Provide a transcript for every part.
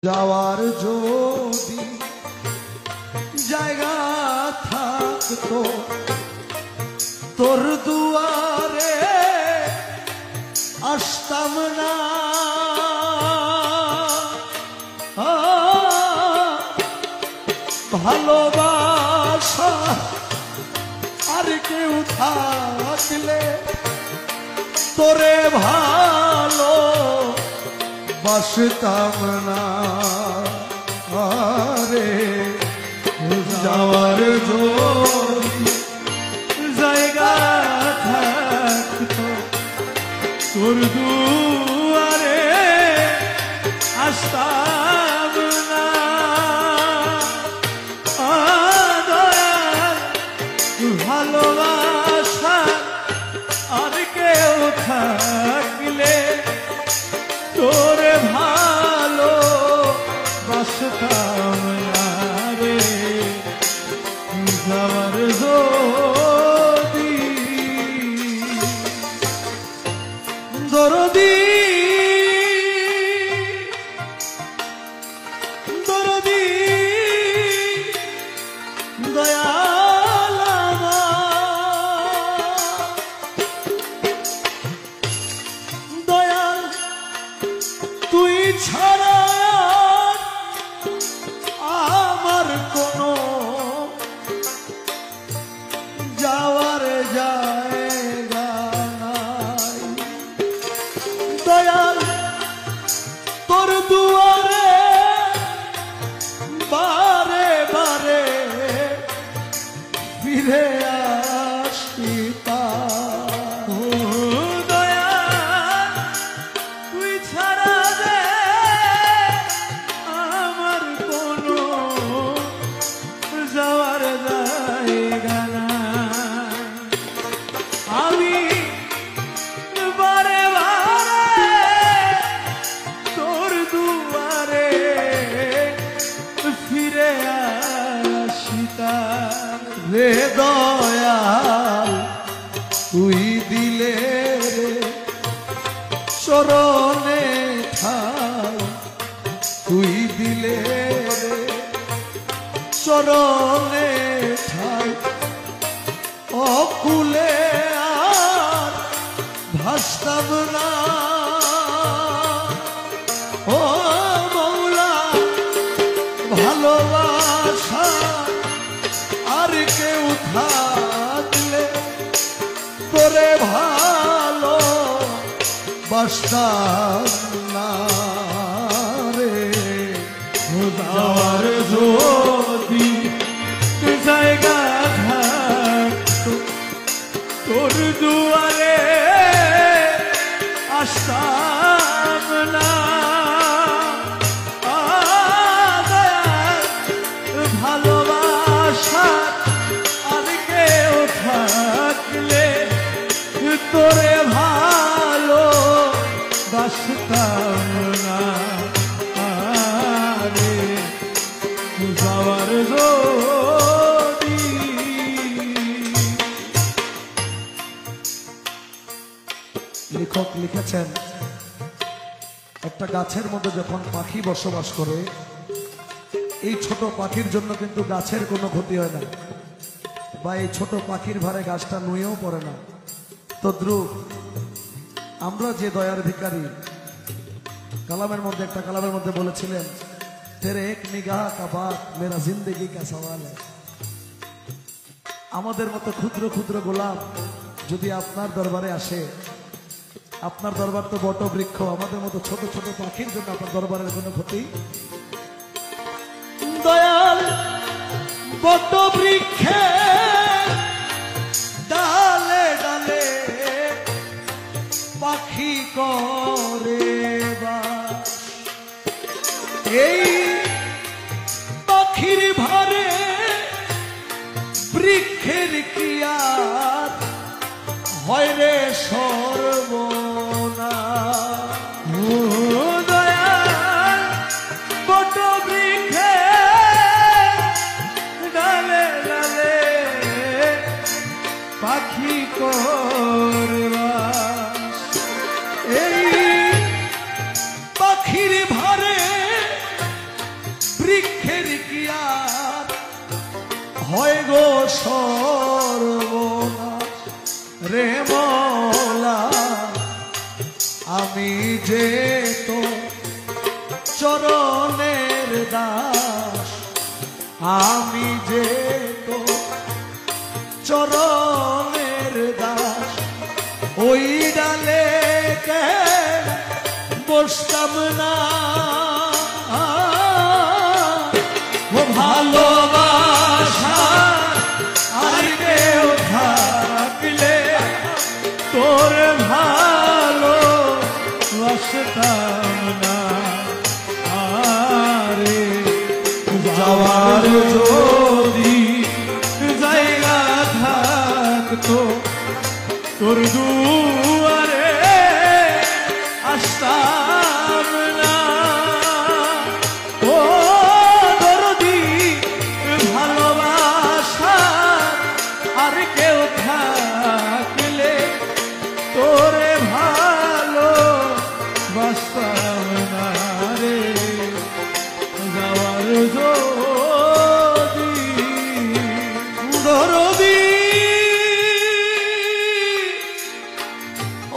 যাওয়ার যদি জায়গা থাকতো তোর দুয়ারে আসতাম না, ভালোবাসা আর কেউ থাকলে তোরে ভালো বাসতাম না। আরে যাওয়ার যদি জায়গা থাকতো তোর দুয়ারে আসতাম না, ভালোবাসা আর কেউ থাকলে তোরে ভালো বাসতাম না রে। যাওয়ার যদি দরদি দরদি দয়াল দয়াল তুই ছাড়া আমার কোনো যাওয়ার জায়গা নাই। দয়াল তোর দুয়ারে বারে বারে ফিরে আসিতা, দয়াল তুই ছাড়া দে আমার কোনো যাওয়ার জায়গা নাই। আমি বারে বারে তোর দুয়ারে ফিরে আসিতা রে। দয়াল তুই দিলে রে চরণে ঠাই, তুই দিলে রে চরণে ঠাই, অকুলে আর ভাসতাম না। ও মৌলা ভালোবাসা আর কেউ থাকলে তোরে ভালো বাসতাম না রে। যাওয়ার যদি জায়গা থাকতো তোর দুয়ারে আসতাম না, ভালোবাসা আর কেউ থাকলে তোরে ভালো বাসতাম না রে। যাওয়ার যদি লেখক লিখেছেন একটা গাছের মধ্যে যখন পাখি বসবাস করে, এই ছোট পাখির জন্য কিন্তু গাছের কোনো ক্ষতি হয় না, বা এই ছোট পাখির ভারে গাছটা নুয়েও পড়ে না। তদ্রুপ আমরা যে দয়ার ভিখারি, কালামের মধ্যে একটা কালামের মধ্যে বলেছিলেন তেরে এক নিগাহ কা বাত মেরা জিন্দেগি কা সওয়াল হ্যায়। আমাদের মতো ক্ষুদ্র ক্ষুদ্র গোলাম যদি আপনার দরবারে আসে, আপনার দরবার তো বট বৃক্ষ, আমাদের মতো ছোট ছোট পাখির জন্য আপনার দরবারের কোনো ক্ষতি। দয়াল বট বৃক্ষে ডালে ডালে পাখি করে বাস, এই পাখির ভারে বৃক্ষের কিয়ার হয় রে সর্বনাশ। দয়াল বট বৃক্ষে ডালে ডালে পাখি করে বাস, এই পাখির ভারে হয় গো সর্বনাশ রে মওলা, আমি যে তো চরণের দাস, আমি যে তো চরণের দাস, ওই ডালে কে বসতাম না, ও ভালোবাসা আর কেউ থাকলে তোর ভালো বাসতাম না, আরে যাওয়ার যদি জায়গা থাকতো তোর দুয়ারে আসতাম না, ও দরদি ভালোবাসা আর কেউ থাকলে তোরে ভালো বাসতাম না রে, যাওয়ার যদি দরদি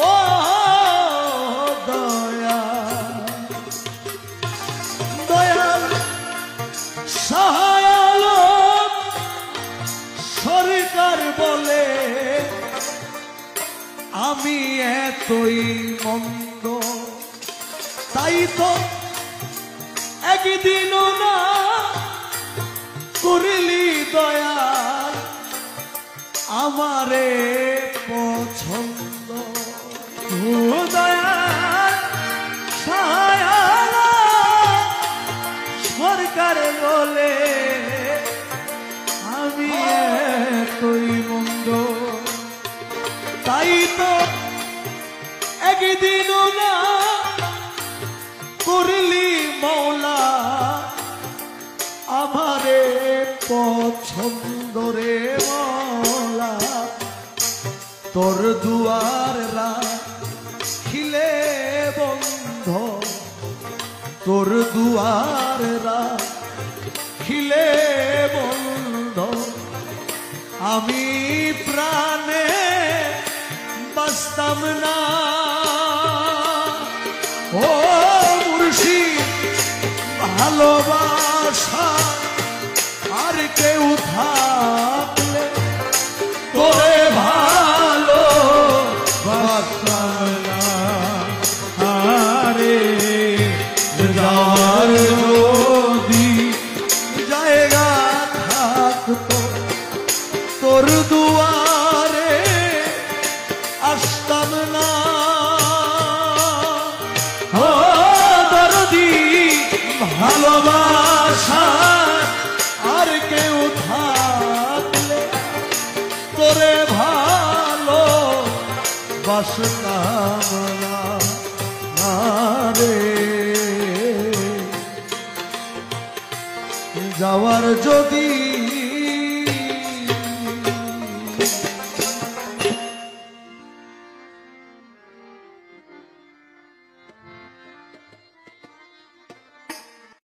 ও দয়া দয়াল সহায় সরকার বলে আমি এতই মন্দ, তাই তো একদিনও না করলি দয়াল আমারে পছন্দ, ও দয়াল ছায়ালা সরকার বলে আমি এতই মন্দ, তাই তো একদিনও না করলি মওলা আমারে পছন্দ রে মওলা, তোর দুয়ার রাখিলে বন্ধ, তোর দুয়ার রাখিলে বন্ধ, আমি প্রাণে বাসতাম না, ও মুর্শিদ ভালোবাসা আর কেউ থাকলে তোরে ভালো বাসতাম না, আরে যাওয়ার যদি জায়গা থাকতো তোর দুয়ারে আসতাম না, ও দরদি ভালোবাসা আর কেউ থাকলে তোরে ভালো বাসতাম না রে, যাওয়ার যদি